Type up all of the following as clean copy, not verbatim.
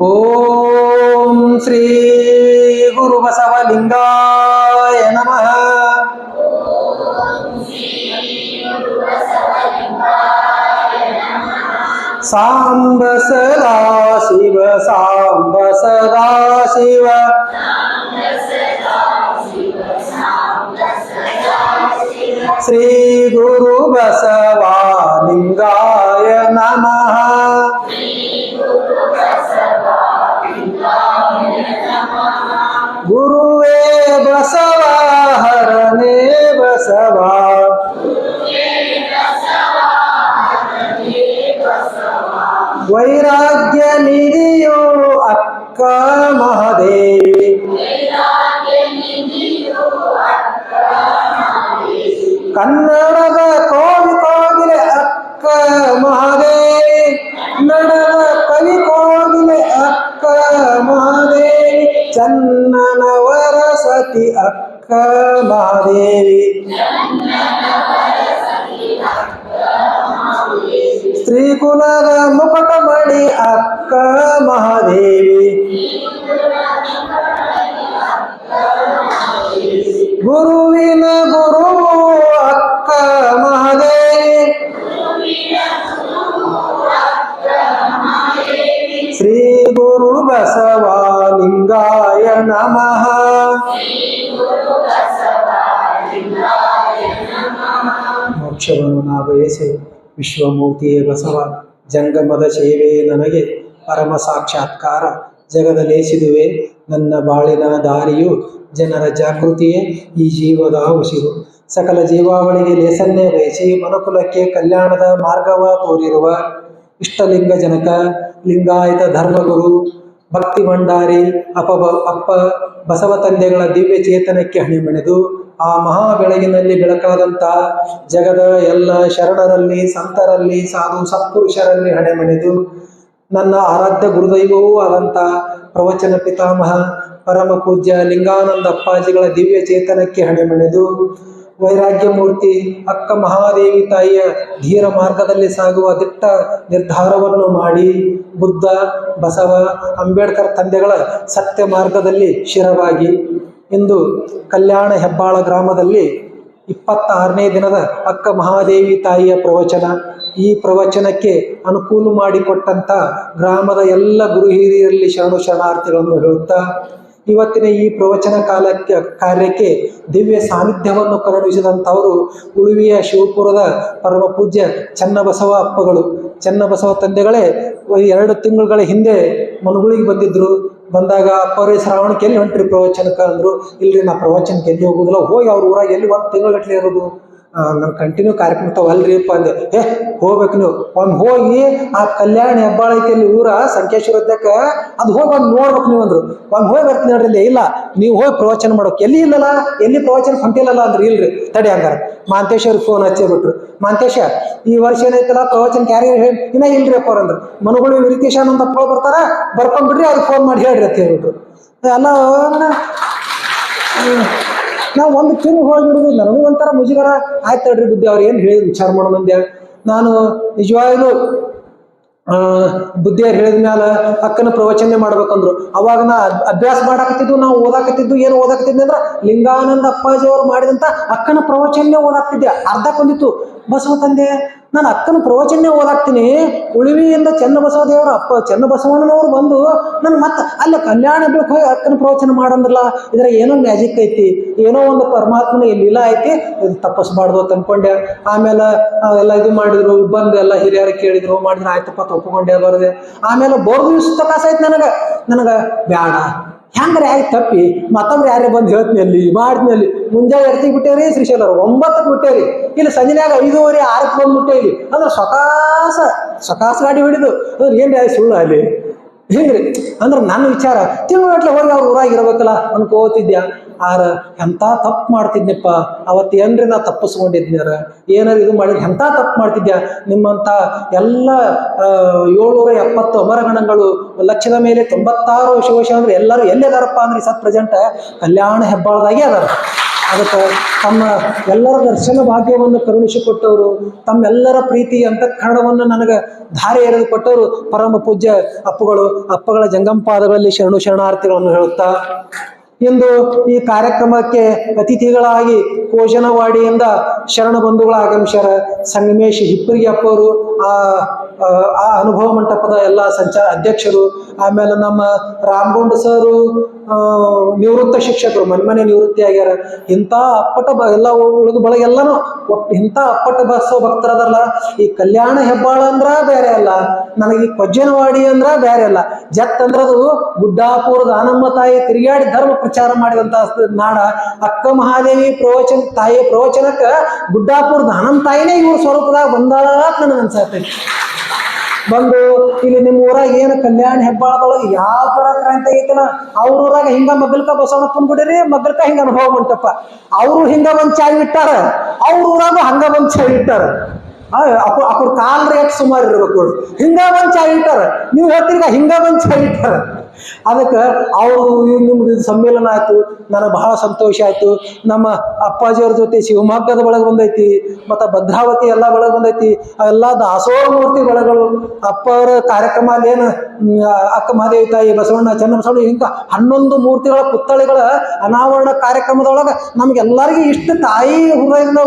ಓಂ ಶ್ರೀ ಗುರು ಬಸವಲಿಂಗಾಯ ನಮಃ. ಸಾಂಬ ಸದಾ ಶಿವ ಸಾಂಬ ಸದಾ ಶಿವ ಶ್ರೀ ಗುರು ಬಸವಲಿಂಗಾಯ ನಮಃ. ಗುರುವೇ ಬಸವ ಹರನೇ ಬಸವ ವೈರಾಗ್ಯ ನಿಧಿಯೋ ಅಕ್ಕ ಮಹಾದೇವಿ ಕನ್ನಡದ ಕೋವಿ ಕೋಗಿಲೆ ಅಕ್ಕ ಮಹಾದೇವಿ ಕನ್ನಡದ ಕವಿ ಕೋಗಿಲೆ ಅಕ್ಕ ಮಹಾದೇವಿ ಚನ್ನನವರ ಸತಿ ಅಕ್ಕ ಮಹಾದೇವಿ ಸ್ತ್ರೀಕುಲದ ಮುಕಟ ಮಡಿ ಅಕ್ಕ ಮಹಾದೇವಿ ಗುರುವಿನ ಗುರು ಅಕ್ಕ ಮಹಾದೇವಿ ಶ್ರೀ ಗುರು ಬಸವಲಿಂಗಾಯ ನಮಃ. ಮೋಕ್ಷವನ್ನು ನಾ ಬಯಸೆ ವಿಶ್ವಮೂರ್ತಿಯೇ ಬಸವ ಜಂಗಮದ ಸೇವೆ ನನಗೆ ಪರಮ ಸಾಕ್ಷಾತ್ಕಾರ ಜಗದಲೇಸಿದುವೆ ನನ್ನ ಬಾಳಿನ ದಾರಿಯು ಜನರ ಜಾಗೃತಿಯೇ ಈ ಜೀವದ ಉಸಿರು ಸಕಲ ಜೀವಾವಳಿಗೆ ಲೇಸನ್ನೇ ಬಯಸಿ ಮನುಕುಲಕ್ಕೆ ಕಲ್ಯಾಣದ ಮಾರ್ಗವ ತೋರಿರುವ ಇಷ್ಟಲಿಂಗ ಜನಕ ಲಿಂಗಾಯತ ಧರ್ಮಗುರು ಭಕ್ತಿ ಭಂಡಾರಿ ಅಪ್ಪ ಬಸವ ತಂದೆಗಳ ದಿವ್ಯ ಚೇತನಕ್ಕೆ ಹಣಿಮೆಣೆದು ಆ ಮಹಾ ಬೆಳಗಿನಲ್ಲಿ ಬೆಳಕಾದಂಥ ಜಗದ ಎಲ್ಲ ಶರಣರಲ್ಲಿ ಸಂತರಲ್ಲಿ ಸಾಧು ಸತ್ಪುರುಷರಲ್ಲಿ ಹಣೆಮೆಣೆದು ನನ್ನ ಆರಾಧ್ಯ ಗುರುದೈವವೂ ಆದಂಥ ಪ್ರವಚನ ಪಿತಾಮಹ ಪರಮ ಪೂಜ್ಯ ಲಿಂಗಾನಂದ ಅಪ್ಪಾಜಿಗಳ ದಿವ್ಯ ಚೇತನಕ್ಕೆ ಹಣೆಮೆಣೆದು ವೈರಾಗ್ಯ ಮೂರ್ತಿ ಅಕ್ಕ ಮಹಾದೇವಿ ತಾಯಿಯ ಧೀರ ಮಾರ್ಗದಲ್ಲಿ ಸಾಗುವ ದಿಟ್ಟ ನಿರ್ಧಾರವನ್ನು ಮಾಡಿ ಬುದ್ಧ ಬಸವ ಅಂಬೇಡ್ಕರ್ ತಂದೆಗಳ ಸತ್ಯ ಮಾರ್ಗದಲ್ಲಿ ಶಿರವಾಗಿ ಇಂದು ಕಲ್ಯಾಣ ಹೆಬ್ಬಾಳ ಗ್ರಾಮದಲ್ಲಿ 26ನೇ ದಿನದ ಅಕ್ಕ ಮಹಾದೇವಿ ತಾಯಿಯ ಪ್ರವಚನ. ಈ ಪ್ರವಚನಕ್ಕೆ ಅನುಕೂಲ ಮಾಡಿಕೊಟ್ಟಂಥ ಗ್ರಾಮದ ಎಲ್ಲ ಗುರು ಹಿರಿಯರಲ್ಲಿ ಶರಣಾರ್ಥಿಗಳನ್ನು ಹೇಳುತ್ತಾ ಇವತ್ತಿನ ಈ ಪ್ರವಚನ ಕಾರ್ಯಕ್ಕೆ ದಿವ್ಯ ಸಾನ್ನಿಧ್ಯವನ್ನು ಕರುಣಿಸಿದಂಥವರು ಉಳುವಿಯ ಶಿವಪುರದ ಪರಮ ಪೂಜ್ಯ ಚನ್ನಬಸವ ಅಪ್ಪಗಳು. ಚನ್ನಬಸವ ತಂದೆಗಳೇ 2 ತಿಂಗಳ ಹಿಂದೆ ಮನಗುಳಿಗೆ ಬಂದಾಗ ಅಪ್ಪರೇ ಶ್ರಾವಣಕ್ಕೆ ಎಲ್ಲಿ ಹೊಂಟ್ರಿ ಪ್ರವಚನಕ್ಕೆ ಅಂದರು. ಇಲ್ರಿ ನಾ ಪ್ರವಚನಕ್ಕೆ ಎಲ್ಲಿ ಹೋಗುದಿಲ್ಲ, ಹೋಗಿ ಅವ್ರ ಊರಾಗ ಎಲ್ಲಿ 1 ತಿಂಗಳಗಟ್ಟಲೆ ಇರೋದು, ನನ್ನ ಕಂಟಿನ್ಯೂ ಕಾರ್ಯಕ್ರಮ ಅಲ್ರಿಪ್ಪ ಅಂದೆ. ಹೋಗ್ಬೇಕು ನೀವು ಒಮ್ಮೆ ಹೋಗಿ ಆ ಕಲ್ಯಾಣ ಹೆಬ್ಬಾಳ ಐತಿ ಊರ ಸಂಕೇಶ್ವರಕ್ಕೆ ಅದು ಹೋಗಿ ಒಂದು ನೋಡ್ಬೇಕು ನೀವು ಅಂದ್ರು. ಒಮ್ಮೆ ಹೋಗಿ ಬರ್ತೀನಿ ನೋಡ್ರಿ. ಇಲ್ಲ ನೀವು ಹೋಗಿ ಪ್ರವಚನ ಮಾಡೋಕೆ ಎಲ್ಲಿ ಇಲ್ಲಲ್ಲ, ಎಲ್ಲಿ ಪ್ರವಚನ ಹೊಂಟಿಲ್ಲಲ್ಲ ಅಂದ್ರೆ ಇಲ್ರಿ ತಡಿ ಹಂಗಾರ ಮಾಂತೇಶ್ವರಿಗೆ ಫೋನ್ ಹಚ್ಚೇ ಬಿಟ್ರು. ಮಾಂತೇಶ ಈ ವರ್ಷ ಏನೈತಲ್ಲ ಪ್ರವಚನಕ್ಕೆ ಯಾರು ಹೇಳಿ ಇನ್ನ ಇಲ್ರಿ ಅಪ್ಪ ಅವ್ರಂದ್ರು. ಮನುಗಳು ವಿರಿತೇಶಾನಂದ ಅಪ್ಪ ಬರ್ತಾರ ಬರ್ಕೊಂಡ್ಬಿಡ್ರಿ ಅವ್ರಿಗೆ ಫೋನ್ ಮಾಡಿ ಹೇಳ್ರಿ ಅಂತ ಹೇಳ್ಬಿಟ್ರು. ಅಲ್ಲ ನಾವು 1 ತಿಂಗಳು ಹೋಗಿಬಿಡುದು ನನಗೂ ಒಂಥರ ಮುಜುಗರ. ಆಯ್ತು ತಡ್ರಿ ಬುದ್ಧಿ ಅವ್ರು ಏನು ಹೇಳಿದ್ರು ವಿಚಾರ ಮಾಡೋದಂದೆ. ನಾನು ನಿಜವಾಗ್ಲೂ ಬುದ್ಧಿಯವ್ರು ಹೇಳಿದ ಮ್ಯಾಲ ಅಕ್ಕನ ಪ್ರವಚನೆ ಮಾಡ್ಬೇಕಂದ್ರು. ಅವಾಗ ನಾ ಅಭ್ಯಾಸ ಮಾಡಾಕತ್ತಿದ್ದು, ನಾವು ಓದಾಕತ್ತಿದ್ದು. ಏನು ಓದಾಕತ್ತಿದ್ದೆ ಅಂದ್ರೆ ಲಿಂಗಾನಂದ ಅಪ್ಪಾಜಿ ಅವ್ರು ಮಾಡಿದಂಥ ಅಕ್ಕನ ಪ್ರವಚನೆ ಓದಾಕ್ತಿದ್ದೆ. ಅರ್ಧ ಬಂದಿತ್ತು. ಬಸವ ತಂದೆ ನಾನು ಅಕ್ಕನ ಪ್ರವಚನೆ ಓದಾಕ್ತೀನಿ. ಉಳುವಿಯಿಂದ ಚನ್ನಬಸವ ದೇವರು ಚನ್ನಬಸವಣ್ಣನವ್ರು ಬಂದು ನಾನು ಮತ್ತೆ ಅಲ್ಲ ಕಲ್ಯಾಣ ಬೇಕು ಹೋಗಿ ಅಕ್ಕನ ಪ್ರವಚನ ಮಾಡಂದ್ರಲ್ಲ, ಇದ್ರ ಏನೋ ಮ್ಯಾಜಿಕ್ ಐತಿ, ಏನೋ ಒಂದು ಪರಮಾತ್ಮನ ಲೀಲಾ ಐತಿ, ಇದು ತಪ್ಪಿಸ್ಬಾರ್ದು ಅಂತ ಅನ್ಕೊಂಡೆ. ಆಮೇಲೆ ಎಲ್ಲ ಇದು ಮಾಡಿದ್ರು, ಬಂದು ಎಲ್ಲ ಹಿರಿಯರು ಕೇಳಿದ್ರು, ಮಾಡಿದ್ರು. ಆಯ್ತಪ್ಪ ಒಪ್ಕೊಂಡೆ ಬರದೆ. ಆಮೇಲೆ ಬೋರ್ದು ದಿವಸ ಕಾಸ ಆಯ್ತು ನನಗೆ ಬ್ಯಾಡ ಹೆಂಗ್ರೆ ಆಯ್ತು ತಪ್ಪಿ ಮತ್ತೊಬ್ರು ಯಾರೇ ಬಂದು ಹೇಳ್ತೀನಿ ಅಲ್ಲಿ ಮಾಡ್ತೀನಿ ಅಲ್ಲಿ. ಮುಂಜಾನೆ ಎಡ್ತಿಗೆ ಬಿಟ್ಟೇವ್ರಿ ಶ್ರೀಶೈಲರು 9ಕ್ಕೆ ಬಿಟ್ಟೇವ್ರಿ. ಇಲ್ಲಿ ಸಂಜೆನಾಗ 5:30 6ಕ್ಕೆ ಬಂದ್ಬಿಟ್ಟೇವಿ. ಅಂದ್ರೆ ಸೊಕಾಸ ಗಾಡಿ ಹೊಡಿದು ಅಂದ್ರೆ ಏನು ಸುಳ್ಳು ಅಲ್ಲಿ ಹಿಂಗ್ರಿ. ಅಂದ್ರೆ ನನ್ನ ವಿಚಾರ ತಿಂಗಳಗಟ್ಲೆ ಹೋಗಿ ಅವ್ರ ಊರಾಗಿರ್ಬೇಕಲ್ಲ ಅನ್ಕೋತಿದ್ಯಾ. ಆರ ಎಂಥ ತಪ್ಪು ಮಾಡ್ತಿದ್ನಪ್ಪ ಅವತ್ತು. ಏನ್ರಿ ನಾ ತಪ್ಪಿಸ್ಕೊಂಡಿದ್ನ್ಯಾರ ಏನಾರು ಇದು ಮಾಡಿದ್ರೆ ಎಂಥ ತಪ್ಪು ಮಾಡ್ತಿದ್ಯಾ. ನಿಮ್ಮಂಥ ಎಲ್ಲ 770 ಅಮರಗಣಗಳು, ಲಕ್ಷದ ಮೇಲೆ 96 ಶಿವಶ ಅಂದ್ರೆ ಎಲ್ಲರೂ ಎಲ್ಲಿದಾರಪ್ಪ ಅಂದ್ರೆ ಸತ್ ಪ್ರೆಸೆಂಟ್ ಕಲ್ಯಾಣ ಹೆಬ್ಬಾಳದಾಗೆ ಅದಾರ. ಅದಕ್ಕೆ ತಮ್ಮ ಎಲ್ಲರ ದರ್ಶನ ಭಾಗ್ಯವನ್ನು ಕರುಣಿಸಿಕೊಟ್ಟವರು, ತಮ್ಮೆಲ್ಲರ ಪ್ರೀತಿ ಅಂತಃಕರಣವನ್ನು ನನಗೆ ಧಾರೆ ಎರೆದು ಕೊಟ್ಟವರು ಪರಮ ಪೂಜ್ಯ ಅಪ್ಪಗಳ ಜಂಗಂಪಾದಗಳಲ್ಲಿ ಶರಣಾರ್ಥಿಗಳನ್ನು ಹೇಳುತ್ತಾ, ಇಂದು ಈ ಕಾರ್ಯಕ್ರಮಕ್ಕೆ ಅತಿಥಿಗಳಾಗಿ ಕೋಶನವಾಡಿಯಿಂದ ಶರಣ ಬಂಧುಗಳ ಆಗಮಿಸ್ಯಾರ. ಸಂಗಮೇಶ್ ಹಿಪ್ಪರಿಗೆ ಅಪ್ಪವರು, ಆ ಅನುಭವ ಮಂಟಪದ ಎಲ್ಲ ಅಧ್ಯಕ್ಷರು, ಆಮೇಲೆ ನಮ್ಮ ರಾಮಗುಂಡ ಸರು ನಿವೃತ್ತ ಶಿಕ್ಷಕರು, ಮನೆ ನಿವೃತ್ತಿ ಆಗ್ಯಾರ. ಇಂಥ ಅಪ್ಪಟ ಎಲ್ಲ ಉಳಿದ ಬಳಗೆಲ್ಲನೂ ಇಂಥ ಅಪ್ಪಟ ಭಕ್ತರದಲ್ಲ. ಈ ಕಲ್ಯಾಣ ಹೆಬ್ಬಾಳ ಅಂದ್ರ ಬೇರೆ ಅಲ್ಲ, ನನಗೆ ಈ ಕೊಜ್ಜನವಾಡಿ ಅಂದ್ರ ಬೇರೆ ಅಲ್ಲ. ಜತ್ ಅಂದ್ರದು ಗುಡ್ಡಾಪುರ ದಾನಮ್ಮ ತಾಯಿ ತಿರುಗಾಡಿ ಧರ್ಮ ಪ್ರಚಾರ ಮಾಡಿದಂತ ನಾಡ. ಅಕ್ಕ ಮಹಾದೇವಿ ತಾಯಿಯ ಪ್ರವಚನಕ್ಕ ಗುಡ್ಡಾಪುರ ದಾನಮ್ಮ ತಾಯಿನೇ ಇವ್ರ ಸ್ವರೂಪದಾಗ ಬಂದಾಳ ನನಗೆ ಅನ್ಸತ್ತೈತಿ. ಬಂದು ಇಲ್ಲಿ ನಿಮ್ಮ ಊರಾಗ ಏನು ಕಲ್ಯಾಣ ಹೆಬ್ಬಾಳದೊಳಗೆ ಯಾವ ತರ ಕ್ರಾಂತಿ ಆಗೈತಲ್ಲ, ಅವ್ರ ಊರಾಗ ಹಿಂಗ ಮಗ್ಗಲ್ಕ ಬಸವಣ್ಣಪ್ಪನ ಗುಡಿರಿ, ಮಗ್ಗಲ್ಕ ಹಿಂಗ ಅನುಭವ ಮಂಟಪ. ಅವರು ಹಿಂಗ ಬಂದ್ ಚಾಯ್ ಇಟ್ಟಾರ, ಅವ್ರ ಊರಾಗ ಹಂಗ ಬಂದ್ ಚಾಯ್ ಇಟ್ಟಾರ. ಅಪ್ರ ಕಾಲ್ ರೇಟ್ ಸುಮಾರು ಇರ್ಬೇಕು ನೋಡಿ, ಹಿಂಗ ಬಂದ್ ಚಾಯ್ ಇಟ್ಟಾರ. ನೀವು ಹೇಳ್ತೀಗ ಹಿಂಗ ಬಂದ್ ಚಾಯ್ ಇಟ್ಟಾರ. ಅದಕ್ಕೆ ಅವರು ನಿಮ್ದು ಸಮ್ಮೇಳನ ಆಯ್ತು, ನನಗೆ ಬಹಳ ಸಂತೋಷ ಆಯ್ತು. ನಮ್ಮ ಅಪ್ಪಾಜಿಯವ್ರ ಜೊತೆ ಶಿವಮೊಗ್ಗದ ಒಳಗೆ ಬಂದೈತಿ, ಮತ್ತು ಭದ್ರಾವತಿ ಎಲ್ಲ ಒಳಗೆ ಬಂದೈತಿ. ಅವೆಲ್ಲ ದಾಸೋಹ ಮೂರ್ತಿ ಒಳಗಳು ಅಪ್ಪವರ ಕಾರ್ಯಕ್ರಮ ಅಲ್ಲೇನು ಅಕ್ಕ ಮಹಾದೇವಿ ತಾಯಿ, ಬಸವಣ್ಣ, ಚನ್ನಬಸವಣ್ಣ, ಹಿಂಗ 11 ಮೂರ್ತಿಗಳ ಪುತ್ಥಳಿಗಳ ಅನಾವರಣ ಕಾರ್ಯಕ್ರಮದೊಳಗೆ ನಮ್ಗೆಲ್ಲರಿಗೂ ಇಷ್ಟು ತಾಯಿ ಹೃದಯದಿಂದ